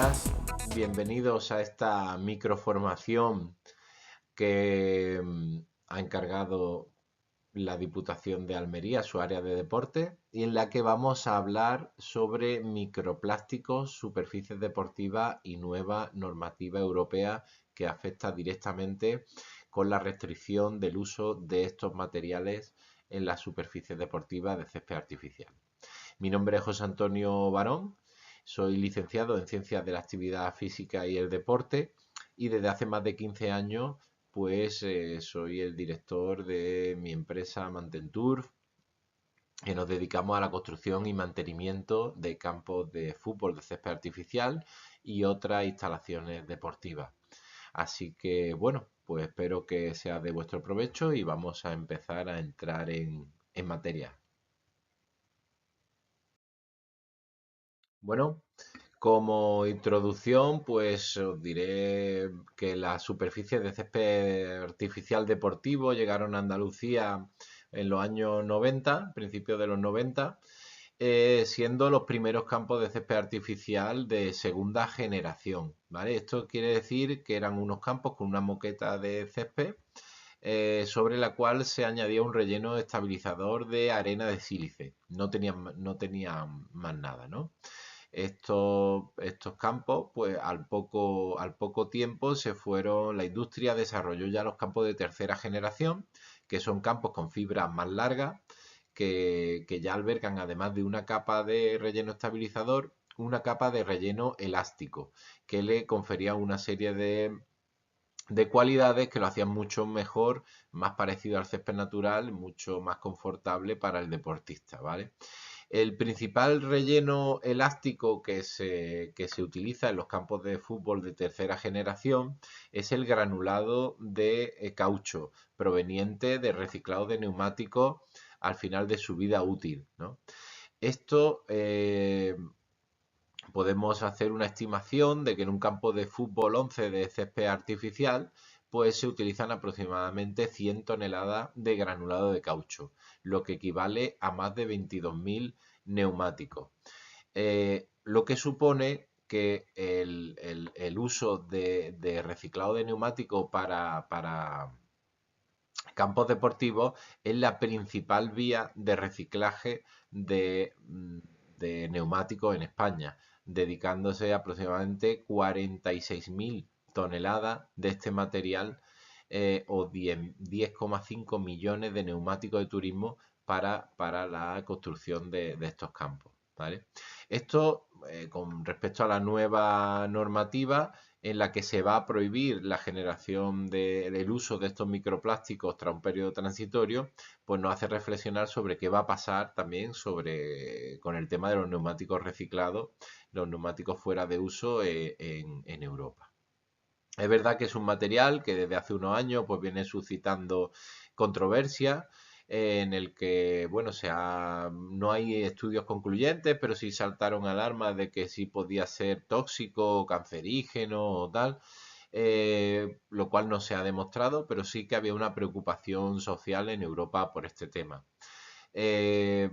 días, bienvenidos a esta microformación que ha encargado la Diputación de Almería, su área de deporte, y en la que vamos a hablar sobre microplásticos, superficies deportivas y nueva normativa europea que afecta directamente con la restricción del uso de estos materiales en las superficies deportivas de césped artificial. Mi nombre es José Antonio Barón, soy licenciado en Ciencias de la Actividad Física y el Deporte y desde hace más de 15 años soy el director de mi empresa Mantenturf, que nos dedicamos a la construcción y mantenimiento de campos de fútbol de césped artificial y otras instalaciones deportivas. Así que bueno, pues espero que sea de vuestro provecho y vamos a empezar a entrar en materia. Bueno, como introducción, pues os diré que las superficies de césped artificial deportivo llegaron a Andalucía en los años 90, principios de los 90, siendo los primeros campos de césped artificial de segunda generación, ¿vale? Esto quiere decir que eran unos campos con una moqueta de césped sobre la cual se añadía un relleno estabilizador de arena de sílice. No tenían más nada, ¿no? Estos campos, pues al poco tiempo la industria desarrolló ya los campos de tercera generación, que son campos con fibras más largas, que ya albergan, además de una capa de relleno estabilizador, una capa de relleno elástico, que le confería una serie de cualidades que lo hacían mucho mejor, más parecido al césped natural, mucho más confortable para el deportista, ¿vale? El principal relleno elástico que se utiliza en los campos de fútbol de tercera generación es el granulado de caucho, proveniente de reciclado de neumáticos al final de su vida útil, ¿no? Esto podemos hacer una estimación de que en un campo de fútbol 11 de césped artificial pues se utilizan aproximadamente 100 toneladas de granulado de caucho, lo que equivale a más de 22.000 neumáticos. Lo que supone que el uso de reciclado de neumáticos para campos deportivos es la principal vía de reciclaje de neumáticos en España, dedicándose aproximadamente 46.000 toneladas de este material o 10,5 millones de neumáticos de turismo para la construcción de estos campos, ¿vale? Esto con respecto a la nueva normativa en la que se va a prohibir la generación del uso de estos microplásticos tras un periodo transitorio, pues nos hace reflexionar sobre qué va a pasar también con el tema de los neumáticos reciclados, los neumáticos fuera de uso en Europa. Es verdad que es un material que desde hace unos años pues viene suscitando controversia, en el que, bueno, no hay estudios concluyentes, pero sí saltaron alarmas de que sí podía ser tóxico, cancerígeno o tal, lo cual no se ha demostrado, pero sí que había una preocupación social en Europa por este tema. Eh,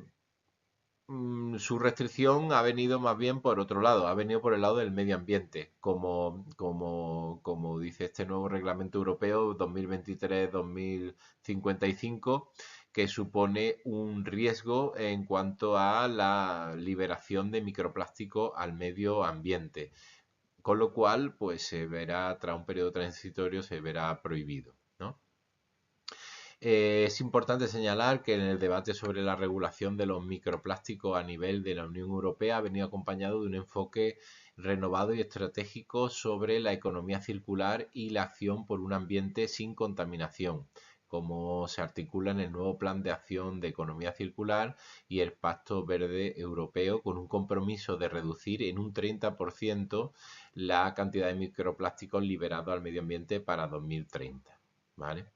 Su restricción ha venido más bien por otro lado, ha venido por el lado del medio ambiente, como dice este nuevo reglamento europeo 2023-2055, que supone un riesgo en cuanto a la liberación de microplásticos al medio ambiente, con lo cual, pues se verá, tras un periodo transitorio, se verá prohibido, ¿no? Es importante señalar que en el debate sobre la regulación de los microplásticos a nivel de la Unión Europea ha venido acompañado de un enfoque renovado y estratégico sobre la economía circular y la acción por un ambiente sin contaminación, como se articula en el nuevo Plan de Acción de Economía Circular y el Pacto Verde Europeo, con un compromiso de reducir en un 30% la cantidad de microplásticos liberados al medio ambiente para 2030. ¿Vale?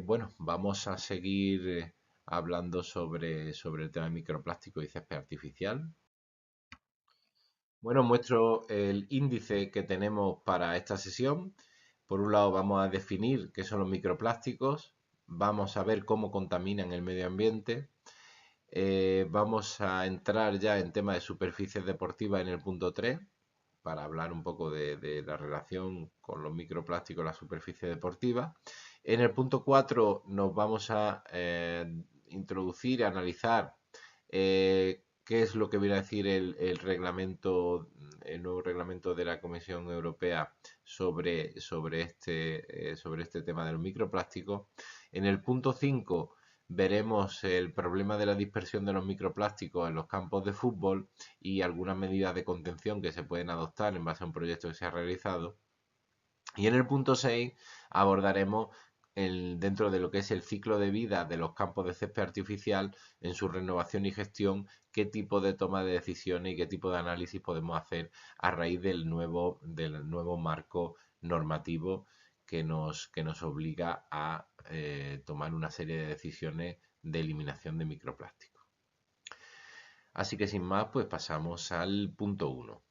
Bueno, vamos a seguir hablando sobre el tema de microplástico y césped artificial. Bueno, muestro el índice que tenemos para esta sesión. Por un lado vamos a definir qué son los microplásticos, vamos a ver cómo contaminan el medio ambiente, vamos a entrar ya en tema de superficies deportivas en el punto 3. para hablar un poco de la relación con los microplásticos en la superficie deportiva. En el punto 4 nos vamos a introducir y analizar qué es lo que viene a decir el reglamento, el nuevo reglamento de la Comisión Europea sobre este tema de los microplásticos. En el punto 5 veremos el problema de la dispersión de los microplásticos en los campos de fútbol y algunas medidas de contención que se pueden adoptar en base a un proyecto que se ha realizado. Y en el punto 6 abordaremos dentro de lo que es el ciclo de vida de los campos de césped artificial, en su renovación y gestión, qué tipo de toma de decisiones y qué tipo de análisis podemos hacer a raíz del nuevo marco normativo que nos obliga a tomar una serie de decisiones de eliminación de microplásticos. Así que sin más, pues pasamos al punto 1.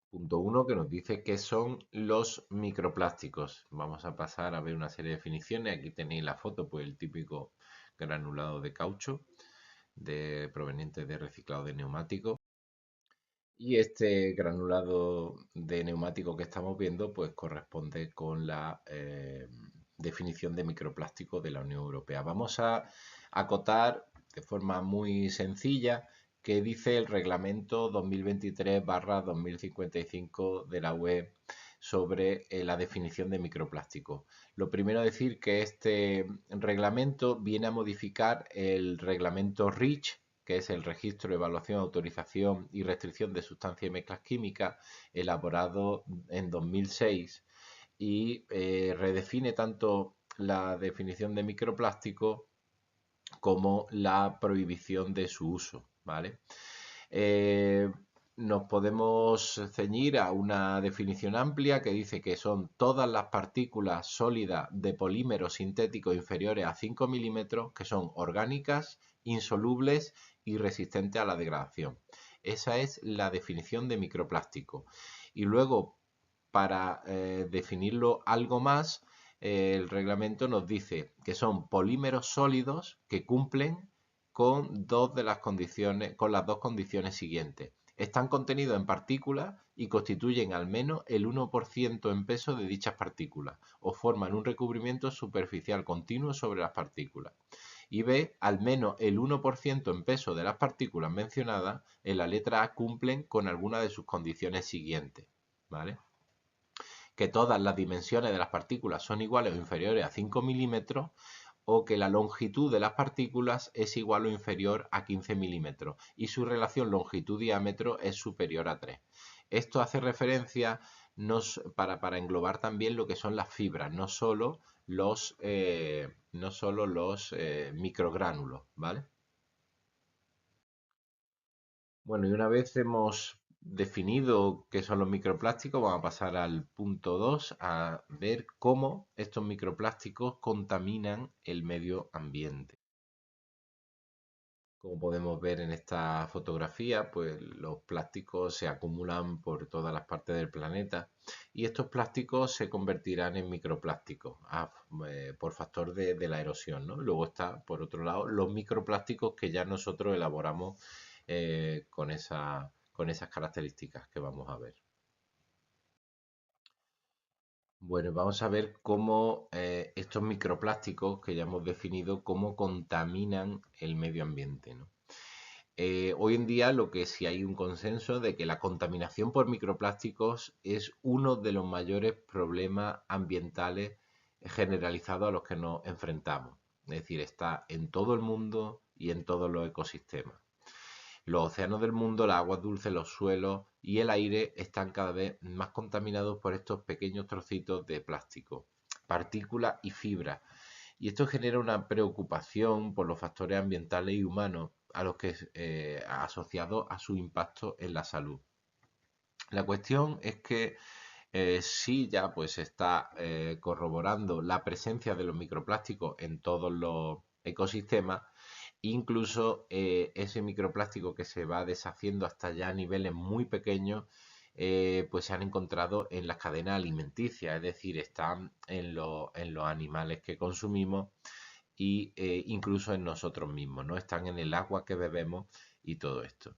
Punto 1 que nos dice qué son los microplásticos. Vamos a pasar a ver una serie de definiciones. Aquí tenéis la foto, pues el típico granulado de caucho proveniente de reciclado de neumáticos. Y este granulado de neumático que estamos viendo, pues corresponde con la definición de microplástico de la Unión Europea. Vamos a acotar de forma muy sencilla que dice el reglamento 2023/2055 de la UE sobre la definición de microplástico. Lo primero decir que este reglamento viene a modificar el reglamento REACH, que es el Registro, Evaluación, Autorización y Restricción de Sustancias y Mezclas Químicas, elaborado en 2006, y redefine tanto la definición de microplástico como la prohibición de su uso, ¿vale? Nos podemos ceñir a una definición amplia que dice que son todas las partículas sólidas de polímeros sintéticos inferiores a 5 milímetros que son orgánicas, insolubles y resistentes a la degradación. Esa es la definición de microplástico. Y luego, para definirlo algo más, el reglamento nos dice que son polímeros sólidos que cumplen con las dos condiciones siguientes. Están contenidos en partículas y constituyen al menos el 1% en peso de dichas partículas o forman un recubrimiento superficial continuo sobre las partículas. Y B, al menos el 1% en peso de las partículas mencionadas en la letra A cumplen con alguna de sus condiciones siguientes, ¿vale? Que todas las dimensiones de las partículas son iguales o inferiores a 5 milímetros o que la longitud de las partículas es igual o inferior a 15 milímetros y su relación longitud-diámetro es superior a 3. Esto hace referencia para englobar también lo que son las fibras, no solo los microgránulos, ¿vale? Bueno, y una vez hemos definido qué son los microplásticos, vamos a pasar al punto 2, a ver cómo estos microplásticos contaminan el medio ambiente. Como podemos ver en esta fotografía, pues los plásticos se acumulan por todas las partes del planeta y estos plásticos se convertirán en microplásticos por factor de la erosión, ¿no? Luego está, por otro lado, los microplásticos que ya nosotros elaboramos con esas características que vamos a ver. Bueno, vamos a ver cómo estos microplásticos que ya hemos definido, cómo contaminan el medio ambiente, ¿no? Hoy en día lo que sí hay un consenso de que la contaminación por microplásticos es uno de los mayores problemas ambientales generalizados a los que nos enfrentamos. Es decir, está en todo el mundo y en todos los ecosistemas. Los océanos del mundo, las aguas dulces, los suelos y el aire están cada vez más contaminados por estos pequeños trocitos de plástico, partículas y fibras. Y esto genera una preocupación por los factores ambientales y humanos a los que asociados a su impacto en la salud. La cuestión es que sí ya pues se está corroborando la presencia de los microplásticos en todos los ecosistemas. Incluso ese microplástico que se va deshaciendo hasta ya a niveles muy pequeños, pues se han encontrado en las cadenas alimenticias, es decir, están en los animales que consumimos y incluso en nosotros mismos, ¿no? Están en el agua que bebemos y todo esto.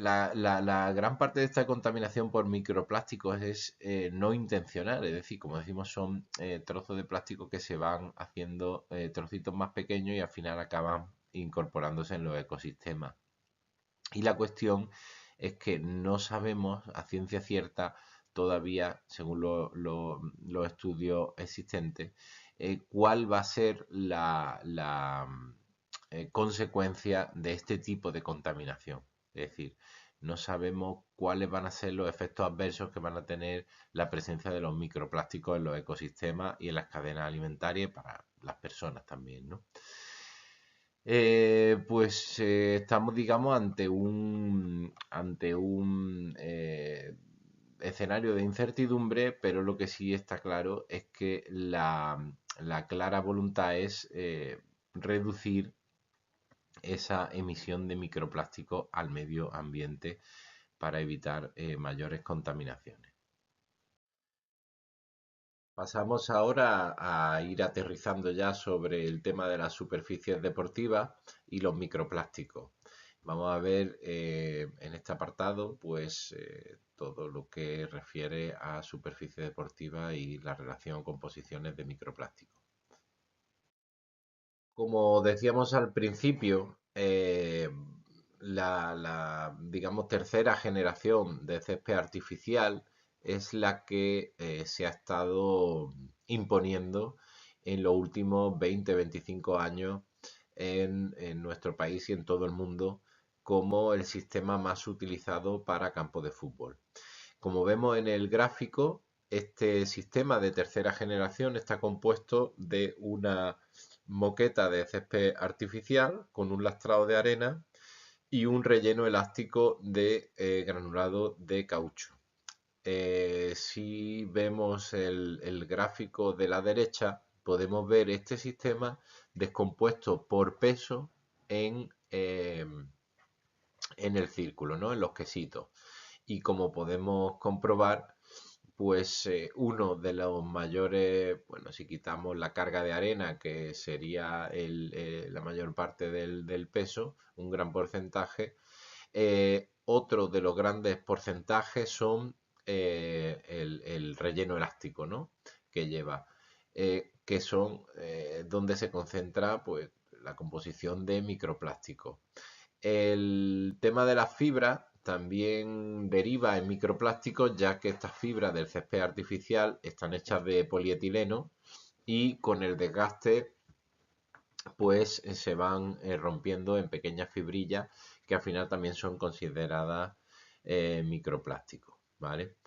la gran parte de esta contaminación por microplásticos es no intencional, es decir, como decimos, son trozos de plástico que se van haciendo trocitos más pequeños y al final acaban incorporándose en los ecosistemas. Y la cuestión es que no sabemos a ciencia cierta todavía, según los estudios existentes, cuál va a ser la consecuencia de este tipo de contaminación. Es decir, no sabemos cuáles van a ser los efectos adversos que van a tener la presencia de los microplásticos en los ecosistemas y en las cadenas alimentarias y para las personas también, ¿no? Estamos, digamos, ante un escenario de incertidumbre, pero lo que sí está claro es que la clara voluntad es reducir esa emisión de microplásticos al medio ambiente para evitar mayores contaminaciones. Pasamos ahora a ir aterrizando ya sobre el tema de las superficies deportivas y los microplásticos. Vamos a ver en este apartado pues todo lo que refiere a superficie deportiva y la relación con composiciones de microplásticos. Como decíamos al principio, digamos, tercera generación de césped artificial es la que se ha estado imponiendo en los últimos 20-25 años en nuestro país y en todo el mundo como el sistema más utilizado para campos de fútbol. Como vemos en el gráfico, este sistema de tercera generación está compuesto de una moqueta de césped artificial con un lastrado de arena y un relleno elástico de granulado de caucho. Si vemos el gráfico de la derecha, podemos ver este sistema descompuesto por peso en el círculo, ¿no? En los quesitos. Y como podemos comprobar, pues uno de los mayores, bueno, si quitamos la carga de arena, que sería la mayor parte del peso, un gran porcentaje, otro de los grandes porcentajes son el relleno elástico, ¿no? Que lleva, que son donde se concentra pues, la composición de microplásticos. El tema de las fibras también deriva en microplásticos, ya que estas fibras del césped artificial están hechas de polietileno y con el desgaste pues se van rompiendo en pequeñas fibrillas que al final también son consideradas microplásticos, ¿vale?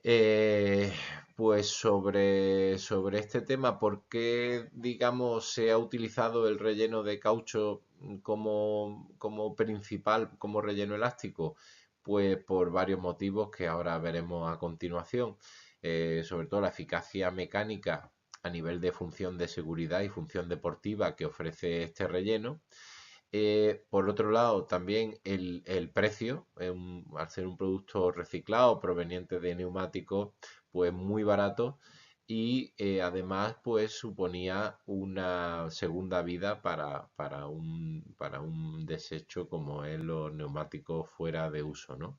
Eh, pues sobre este tema, ¿por qué, digamos, se ha utilizado el relleno de caucho como principal, como relleno elástico? Pues por varios motivos que ahora veremos a continuación. Sobre todo la eficacia mecánica a nivel de función de seguridad y función deportiva que ofrece este relleno. Por otro lado, también el precio, al ser un producto reciclado proveniente de neumáticos, pues muy barato y además pues suponía una segunda vida para un desecho como es los neumáticos fuera de uso, ¿no?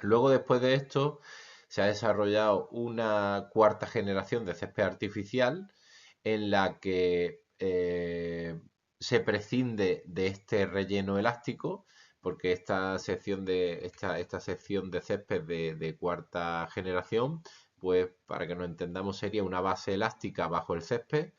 Luego después de esto se ha desarrollado una cuarta generación de césped artificial en la que se prescinde de este relleno elástico, porque esta sección de césped de cuarta generación, pues para que nos entendamos, sería una base elástica bajo el césped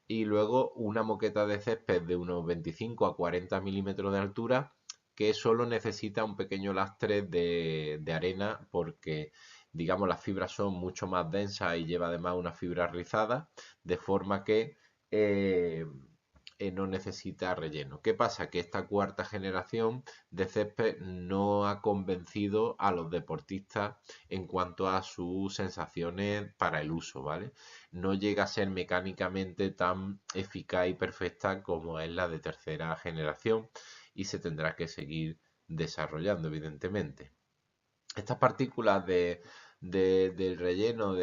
y luego una moqueta de césped de unos 25 a 40 milímetros de altura que solo necesita un pequeño lastre de arena porque digamos las fibras son mucho más densas y lleva además una fibra rizada de forma que eh, no necesita relleno. ¿Qué pasa? Que esta cuarta generación de césped no ha convencido a los deportistas en cuanto a sus sensaciones para el uso, ¿vale? No llega a ser mecánicamente tan eficaz y perfecta como es la de tercera generación y se tendrá que seguir desarrollando, evidentemente. Estas partículas del relleno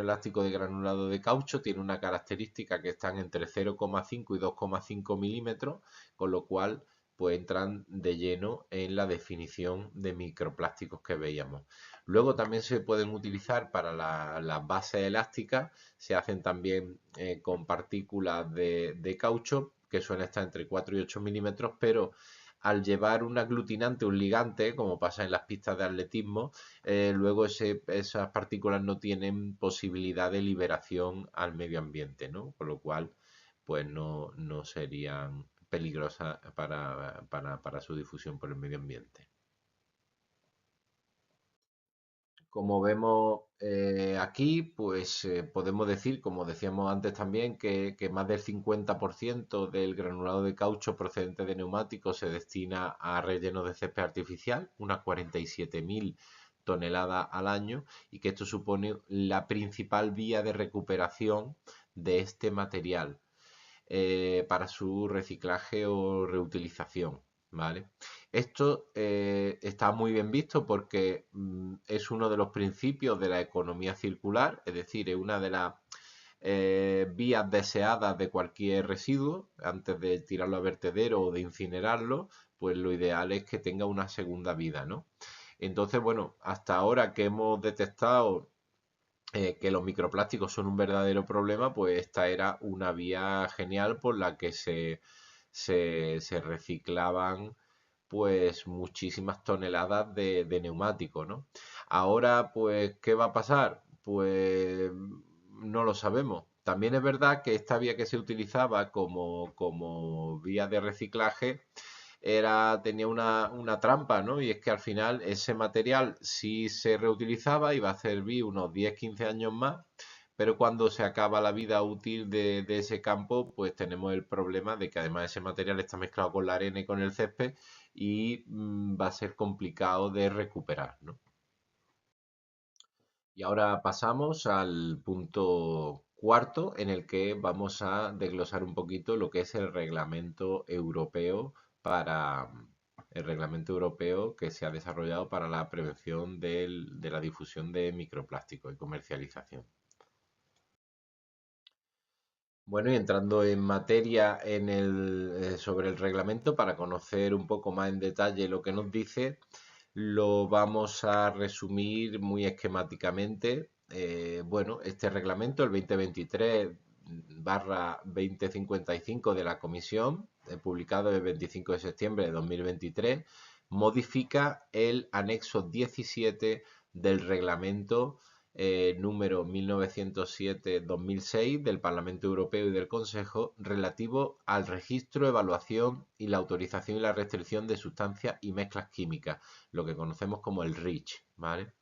elástico de granulado de caucho tienen una característica que están entre 0,5 y 2,5 milímetros, con lo cual pues entran de lleno en la definición de microplásticos que veíamos. Luego también se pueden utilizar para las bases elásticas, se hacen también con partículas de caucho que suelen estar entre 4 y 8 milímetros, pero al llevar un aglutinante, un ligante, como pasa en las pistas de atletismo, luego esas partículas no tienen posibilidad de liberación al medio ambiente, ¿no? Con lo cual, pues no serían peligrosas para su difusión por el medio ambiente. Como vemos aquí, pues podemos decir, como decíamos antes también, que más del 50% del granulado de caucho procedente de neumáticos se destina a relleno de césped artificial, unas 47.000 toneladas al año, y que esto supone la principal vía de recuperación de este material para su reciclaje o reutilización, ¿vale? Esto está muy bien visto porque es uno de los principios de la economía circular, es decir, es una de las vías deseadas de cualquier residuo, antes de tirarlo a vertedero o de incinerarlo, pues lo ideal es que tenga una segunda vida, ¿no? Entonces, bueno, hasta ahora que hemos detectado que los microplásticos son un verdadero problema, pues esta era una vía genial por la que se reciclaban pues muchísimas toneladas de neumáticos, ¿no? Ahora, pues, ¿qué va a pasar? Pues no lo sabemos. También es verdad que esta vía que se utilizaba como vía de reciclaje tenía una trampa, ¿no? Y es que al final ese material sí se reutilizaba y va a servir unos 10-15 años más, pero cuando se acaba la vida útil de ese campo, pues tenemos el problema de que además ese material está mezclado con la arena y con el césped y va a ser complicado de recuperar, ¿no? Y ahora pasamos al punto cuarto en el que vamos a desglosar un poquito lo que es el reglamento europeo que se ha desarrollado para la prevención de la difusión de microplásticos y comercialización. Bueno, y entrando en materia sobre el reglamento, para conocer un poco más en detalle lo que nos dice, lo vamos a resumir muy esquemáticamente. Bueno, este reglamento, el 2023/2055 de la Comisión, publicado el 25 de septiembre de 2023, modifica el anexo 17 del reglamento número 1907-2006 del Parlamento Europeo y del Consejo relativo al registro, evaluación y la autorización y la restricción de sustancias y mezclas químicas, lo que conocemos como el REACH, ¿vale?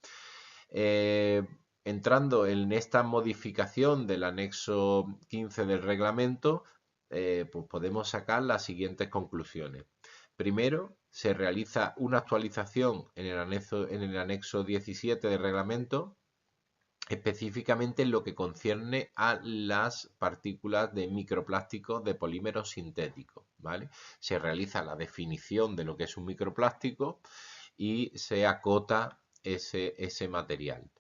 Eh, Entrando en esta modificación del anexo 15 del reglamento, pues podemos sacar las siguientes conclusiones. Primero, se realiza una actualización en el anexo 17 del reglamento, específicamente en lo que concierne a las partículas de microplásticos de polímeros sintéticos, ¿vale? Se realiza la definición de lo que es un microplástico y se acota ese material.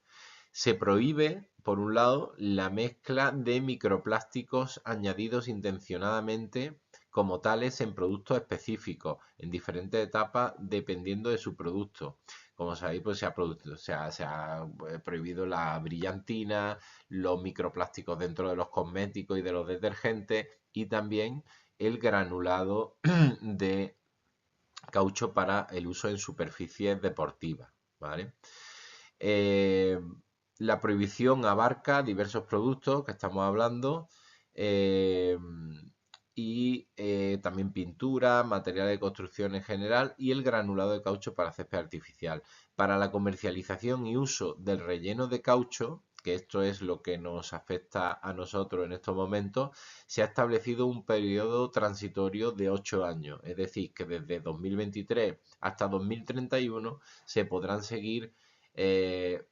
Se prohíbe, por un lado, la mezcla de microplásticos añadidos intencionadamente como tales en productos específicos, en diferentes etapas, dependiendo de su producto. Como sabéis, pues se ha prohibido la brillantina, los microplásticos dentro de los cosméticos y de los detergentes, y también el granulado de caucho para el uso en superficies deportivas, ¿vale? Eh, la prohibición abarca diversos productos que estamos hablando eh, y también pintura, material de construcción en general y el granulado de caucho para césped artificial. Para la comercialización y uso del relleno de caucho, que esto es lo que nos afecta a nosotros en estos momentos, se ha establecido un periodo transitorio de 8 años, es decir, que desde 2023 hasta 2031 se podrán seguir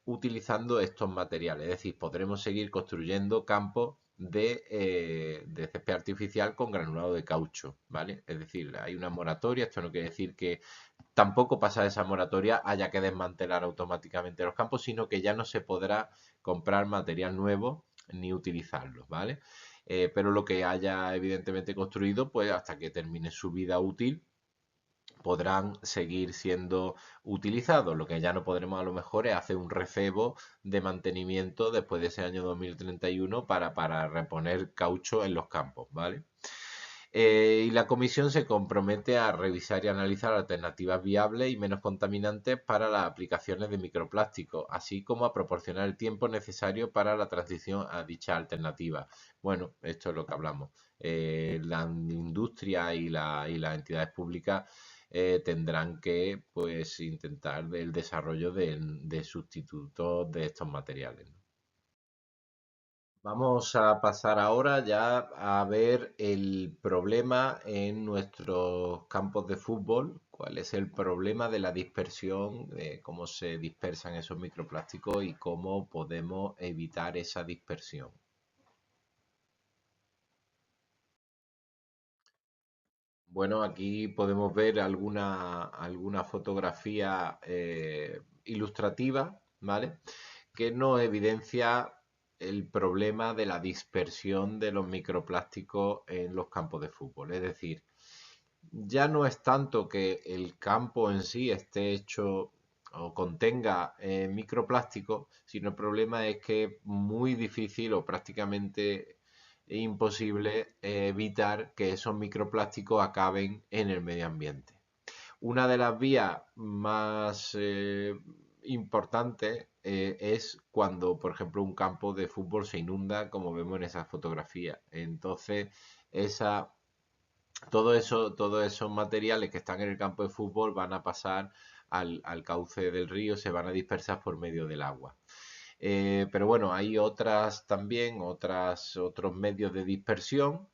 utilizando estos materiales. Es decir, podremos seguir construyendo campos de césped artificial con granulado de caucho, ¿vale? Es decir, hay una moratoria, esto no quiere decir que tampoco pasada esa moratoria haya que desmantelar automáticamente los campos, sino que ya no se podrá comprar material nuevo ni utilizarlo, ¿vale? Pero lo que haya evidentemente construido, pues hasta que termine su vida útil, podrán seguir siendo utilizados. Lo que ya no podremos a lo mejor es hacer un recebo de mantenimiento después de ese año 2031 para reponer caucho en los campos, ¿vale? Y la comisión se compromete a revisar y analizar alternativas viables y menos contaminantes para las aplicaciones de microplásticos, así como a proporcionar el tiempo necesario para la transición a dicha alternativa. Bueno, esto es lo que hablamos. La industria y las entidades públicas tendrán que pues intentar el desarrollo de sustitutos de estos materiales, ¿no? Vamos a pasar ahora ya a ver el problema en nuestros campos de fútbol. ¿Cuál es el problema de la dispersión, de cómo se dispersan esos microplásticos y cómo podemos evitar esa dispersión? Bueno, aquí podemos ver alguna fotografía ilustrativa, ¿vale? Que nos evidencia el problema de la dispersión de los microplásticos en los campos de fútbol. Es decir, ya no es tanto que el campo en sí esté hecho o contenga microplásticos, sino el problema es que es muy difícil o prácticamente imposible evitar que esos microplásticos acaben en el medio ambiente. Una de las vías más importantes es cuando, por ejemplo, un campo de fútbol se inunda, como vemos en esa fotografía. Entonces, esa, todos esos materiales que están en el campo de fútbol van a pasar al cauce del río, se van a dispersar por medio del agua. Pero bueno, hay otras también, otros medios de dispersión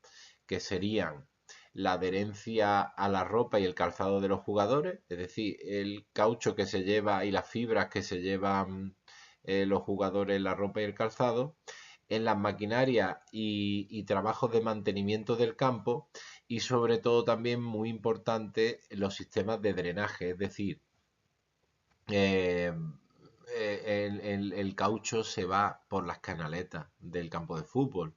que serían la adherencia a la ropa y el calzado de los jugadores, es decir, el caucho que se lleva y las fibras que se llevan los jugadores en la ropa y el calzado, en las maquinarias y trabajos de mantenimiento del campo y sobre todo también muy importante los sistemas de drenaje, es decir, eh, el caucho se va por las canaletas del campo de fútbol.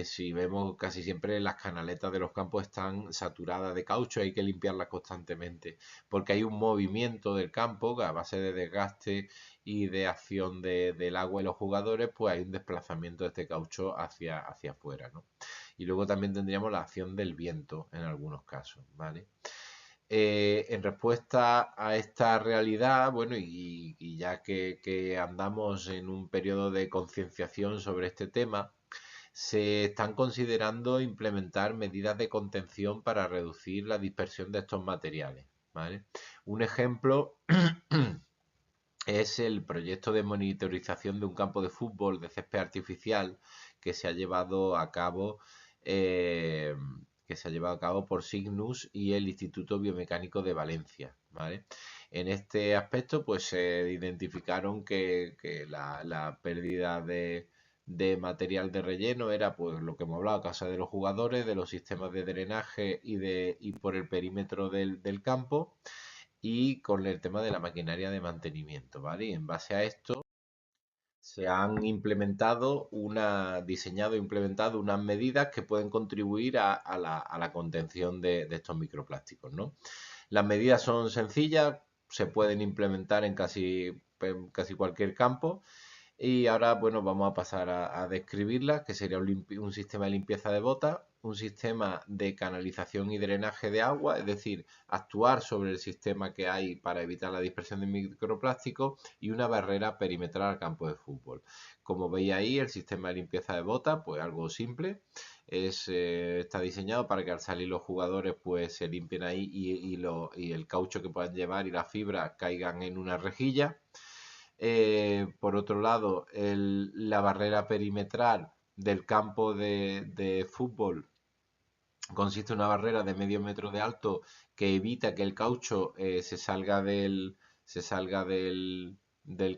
Si vemos casi siempre las canaletas de los campos están saturadas de caucho, hay que limpiarlas constantemente, porque hay un movimiento del campo que a base de desgaste y de acción del agua y los jugadores, pues hay un desplazamiento de este caucho hacia afuera, ¿no? Y luego también tendríamos la acción del viento en algunos casos, ¿vale? En respuesta a esta realidad, bueno, y ya que andamos en un periodo de concienciación sobre este tema, se están considerando implementar medidas de contención para reducir la dispersión de estos materiales, ¿vale? Un ejemplo es el proyecto de monitorización de un campo de fútbol de césped artificial que se ha llevado a cabo eh, por Cygnus y el Instituto Biomecánico de Valencia, ¿vale? En este aspecto, pues se identificaron que la pérdida de material de relleno era pues lo que hemos hablado a causa de los jugadores, de los sistemas de drenaje y por el perímetro del campo y con el tema de la maquinaria de mantenimiento, ¿vale? Y en base a esto se han diseñado e implementado unas medidas que pueden contribuir a la contención de estos microplásticos, ¿no? Las medidas son sencillas, se pueden implementar en casi cualquier campo y ahora, bueno, vamos a pasar a describirlas, que sería un sistema de limpieza de botas, un sistema de canalización y drenaje de agua, es decir, actuar sobre el sistema que hay para evitar la dispersión de microplásticos y una barrera perimetral al campo de fútbol. Como veis ahí, el sistema de limpieza de botas, pues algo simple, está diseñado para que al salir los jugadores pues se limpien ahí y el caucho que puedan llevar y las fibras caigan en una rejilla. Por otro lado, la barrera perimetral del campo de fútbol consiste en una barrera de medio metro de alto que evita que el caucho se salga del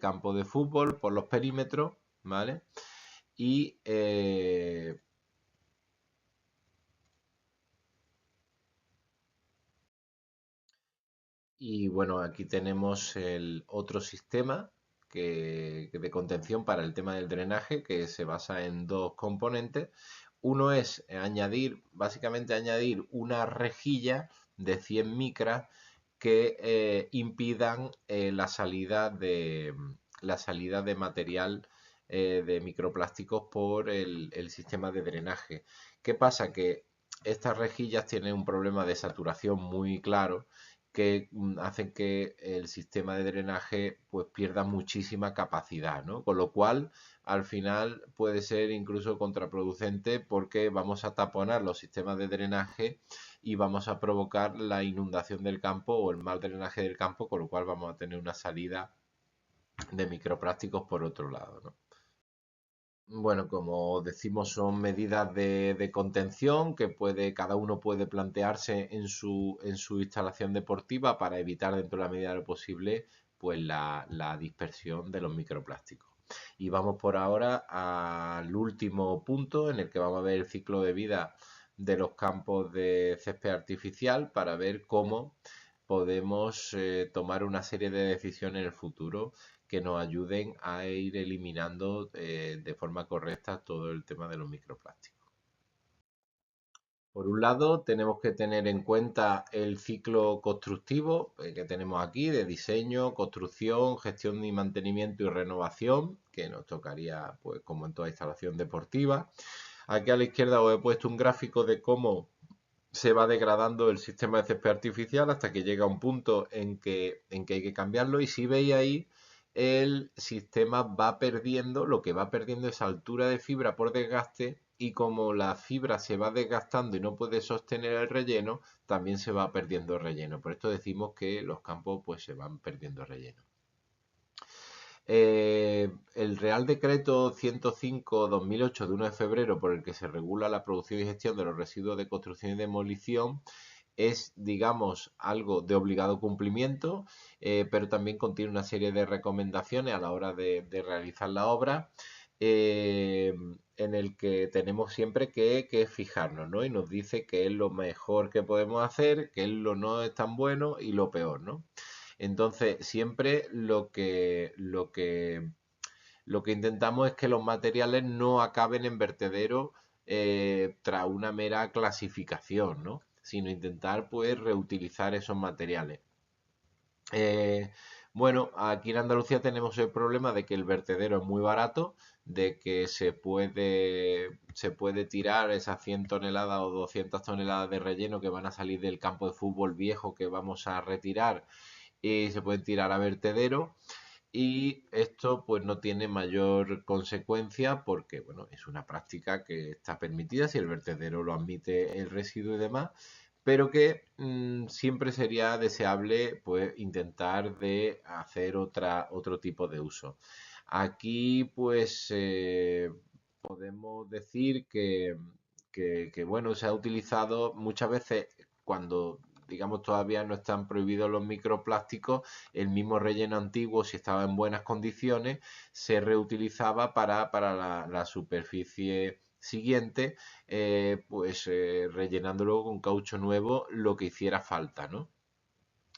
campo de fútbol por los perímetros, ¿vale? Y Y bueno, aquí tenemos el otro sistema de contención para el tema del drenaje que se basa en dos componentes. Uno es básicamente añadir una rejilla de 100 micras que impidan la salida de material de microplásticos por el sistema de drenaje. ¿Qué pasa? Que estas rejillas tienen un problema de saturación muy claro que hacen que el sistema de drenaje pues pierda muchísima capacidad, ¿no? Con lo cual, al final puede ser incluso contraproducente porque vamos a taponar los sistemas de drenaje y vamos a provocar la inundación del campo o el mal drenaje del campo, con lo cual vamos a tener una salida de microplásticos por otro lado, ¿no? Bueno, como decimos, son medidas de contención que cada uno puede plantearse en su instalación deportiva para evitar dentro de la medida de lo posible pues la dispersión de los microplásticos. Y vamos por ahora al último punto en el que vamos a ver el ciclo de vida de los campos de césped artificial para ver cómo podemos tomar una serie de decisiones en el futuro que nos ayuden a ir eliminando de forma correcta todo el tema de los microplásticos. Por un lado, tenemos que tener en cuenta el ciclo constructivo que tenemos aquí de diseño, construcción, gestión y mantenimiento y renovación, que nos tocaría, pues, como en toda instalación deportiva. Aquí a la izquierda os he puesto un gráfico de cómo se va degradando el sistema de césped artificial hasta que llega a un punto en que hay que cambiarlo. Y si veis ahí, el sistema va perdiendo, lo que va perdiendo es altura de fibra por desgaste, y como la fibra se va desgastando y no puede sostener el relleno, también se va perdiendo el relleno. Por esto decimos que los campos pues se van perdiendo el relleno. El Real Decreto 105/2008 de 1 de febrero, por el que se regula la producción y gestión de los residuos de construcción y demolición, es, digamos, algo de obligado cumplimiento, pero también contiene una serie de recomendaciones a la hora de realizar la obra, en el que tenemos siempre que fijarnos, ¿no? Y nos dice qué es lo mejor que podemos hacer, qué es lo no es tan bueno y lo peor, ¿no? Entonces, siempre lo que intentamos es que los materiales no acaben en vertedero tras una mera clasificación, ¿no? Sino intentar pues reutilizar esos materiales. Eh, bueno, aquí en Andalucía tenemos el problema de que el vertedero es muy barato, de que se puede tirar esas 100 toneladas o 200 toneladas de relleno que van a salir del campo de fútbol viejo que vamos a retirar, y se pueden tirar a vertedero, y esto pues no tiene mayor consecuencia porque bueno, es una práctica que está permitida si el vertedero lo admite el residuo y demás, pero que siempre sería deseable pues intentar de hacer otro tipo de uso. Aquí pues podemos decir que, bueno, se ha utilizado muchas veces cuando digamos todavía no están prohibidos los microplásticos, el mismo relleno antiguo, si estaba en buenas condiciones, se reutilizaba para la superficie siguiente, pues rellenándolo con caucho nuevo lo que hiciera falta, ¿no?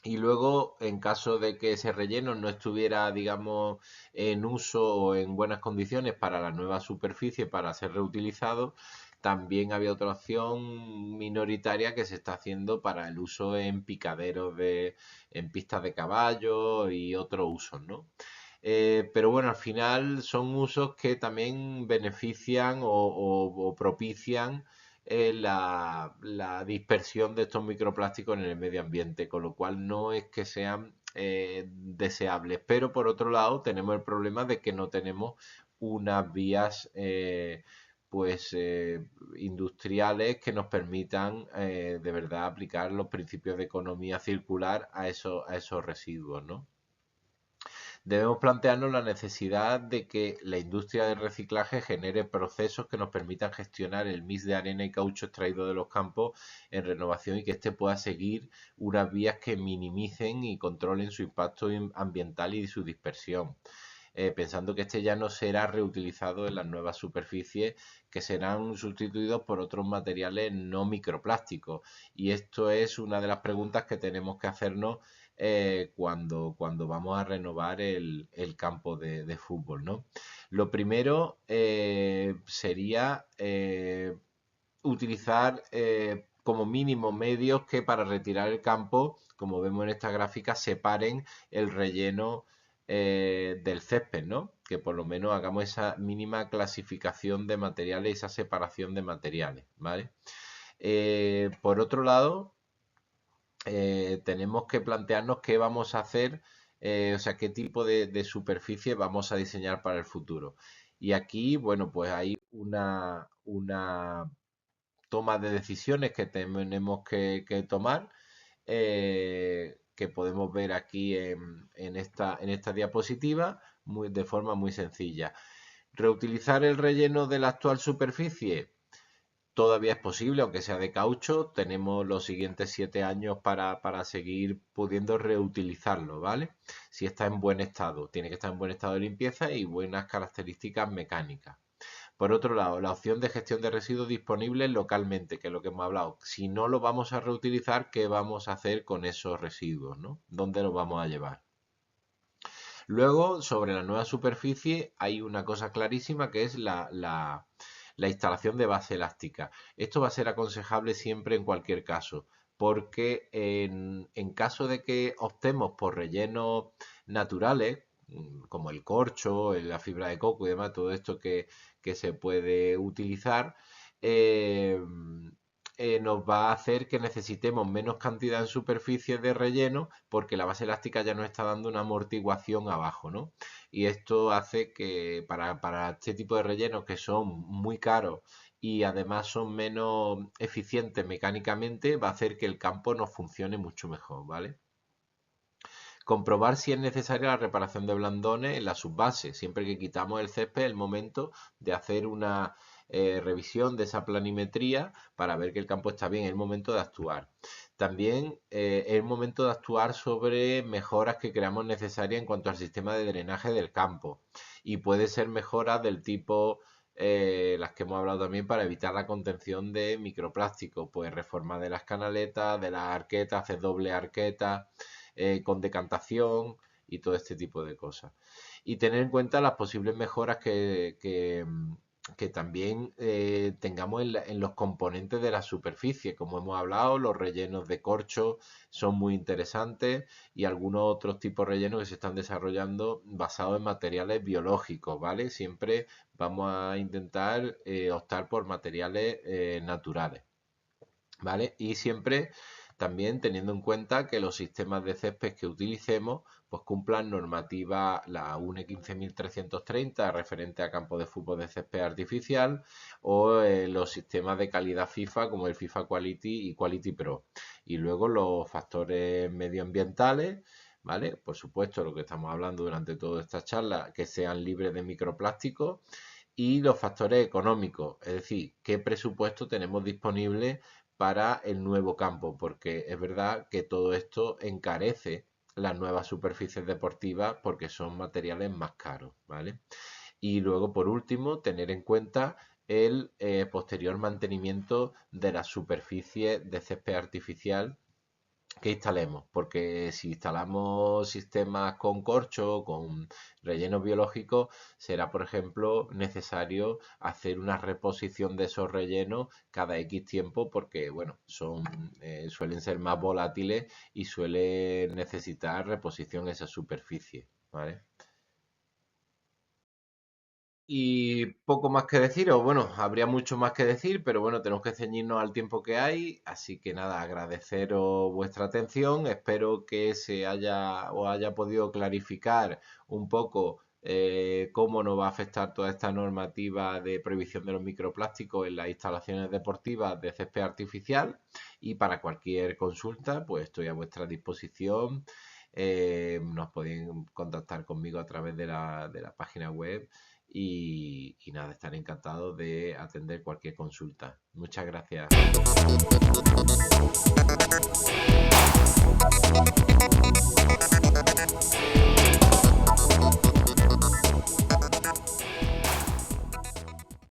Y luego, en caso de que ese relleno no estuviera, digamos, en uso o en buenas condiciones para la nueva superficie para ser reutilizado, también había otra opción minoritaria que se está haciendo para el uso en picaderos en pistas de caballo y otros usos, ¿no? Pero bueno, al final son usos que también benefician o propician la dispersión de estos microplásticos en el medio ambiente, con lo cual no es que sean deseables. Pero por otro lado, tenemos el problema de que no tenemos unas vías pues industriales que nos permitan de verdad aplicar los principios de economía circular a esos residuos, ¿no? Debemos plantearnos la necesidad de que la industria del reciclaje genere procesos que nos permitan gestionar el mix de arena y caucho extraído de los campos en renovación, y que éste pueda seguir unas vías que minimicen y controlen su impacto ambiental y su dispersión. Pensando que este ya no será reutilizado en las nuevas superficies, que serán sustituidos por otros materiales no microplásticos. Y esto es una de las preguntas que tenemos que hacernos cuando vamos a renovar el campo de fútbol, ¿no? Lo primero sería utilizar como mínimo medios que para retirar el campo, como vemos en esta gráfica, separen el relleno del césped, ¿no? Que por lo menos hagamos esa mínima clasificación de materiales, esa separación de materiales, ¿vale? Por otro lado, tenemos que plantearnos qué vamos a hacer, o sea, qué tipo de superficie vamos a diseñar para el futuro. Y aquí, bueno, pues hay una toma de decisiones que tenemos que tomar, que podemos ver aquí en esta diapositiva de forma muy sencilla. ¿Reutilizar el relleno de la actual superficie? Todavía es posible, aunque sea de caucho. Tenemos los siguientes 7 años para seguir pudiendo reutilizarlo, ¿vale? Si está en buen estado. Tiene que estar en buen estado de limpieza y buenas características mecánicas. Por otro lado, la opción de gestión de residuos disponible localmente, que es lo que hemos hablado. Si no lo vamos a reutilizar, ¿qué vamos a hacer con esos residuos, ¿no? ¿Dónde los vamos a llevar? Luego, sobre la nueva superficie, hay una cosa clarísima que es la instalación de base elástica. Esto va a ser aconsejable siempre en cualquier caso, porque en caso de que optemos por rellenos naturales, como el corcho, la fibra de coco y demás, todo esto que se puede utilizar, nos va a hacer que necesitemos menos cantidad en superficie de relleno porque la base elástica ya nos está dando una amortiguación abajo, ¿no? Y esto hace que para este tipo de rellenos que son muy caros y además son menos eficientes mecánicamente, va a hacer que el campo nos funcione mucho mejor, ¿vale? Comprobar si es necesaria la reparación de blandones en la subbase. Siempre que quitamos el césped, es el momento de hacer una revisión de esa planimetría para ver que el campo está bien. Es el momento de actuar. También es el momento de actuar sobre mejoras que creamos necesarias en cuanto al sistema de drenaje del campo. Y puede ser mejoras del tipo las que hemos hablado también para evitar la contención de microplásticos. Pues reforma de las canaletas, de las arquetas, hacer doble arqueta, con decantación y todo este tipo de cosas. Y tener en cuenta las posibles mejoras que también tengamos en los componentes de la superficie. Como hemos hablado, los rellenos de corcho son muy interesantes y algunos otros tipos de rellenos que se están desarrollando basados en materiales biológicos, ¿vale? Siempre vamos a intentar optar por materiales naturales, ¿vale? Y siempre también teniendo en cuenta que los sistemas de césped que utilicemos pues cumplan normativa la UNE 15330 referente a campos de fútbol de césped artificial o los sistemas de calidad FIFA como el FIFA Quality y Quality Pro. Y luego los factores medioambientales, ¿vale? Por supuesto, lo que estamos hablando durante toda esta charla, que sean libres de microplásticos. Y los factores económicos, es decir, qué presupuesto tenemos disponible para el nuevo campo, porque es verdad que todo esto encarece las nuevas superficies deportivas porque son materiales más caros, ¿vale? Y luego, por último, tener en cuenta el posterior mantenimiento de la superficie de césped artificial que instalemos, porque si instalamos sistemas con corcho, con rellenos biológicos, será, por ejemplo, necesario hacer una reposición de esos rellenos cada X tiempo, porque, bueno, suelen ser más volátiles y suele necesitar reposición esa superficie, ¿vale? Y poco más que decir, o bueno, habría mucho más que decir, pero bueno, tenemos que ceñirnos al tiempo que hay, así que nada, agradeceros vuestra atención, espero que os haya podido clarificar un poco cómo nos va a afectar toda esta normativa de prohibición de los microplásticos en las instalaciones deportivas de césped artificial y para cualquier consulta, pues estoy a vuestra disposición. Nos podéis contactar conmigo a través de la página web y nada, estaré encantado de atender cualquier consulta. Muchas gracias.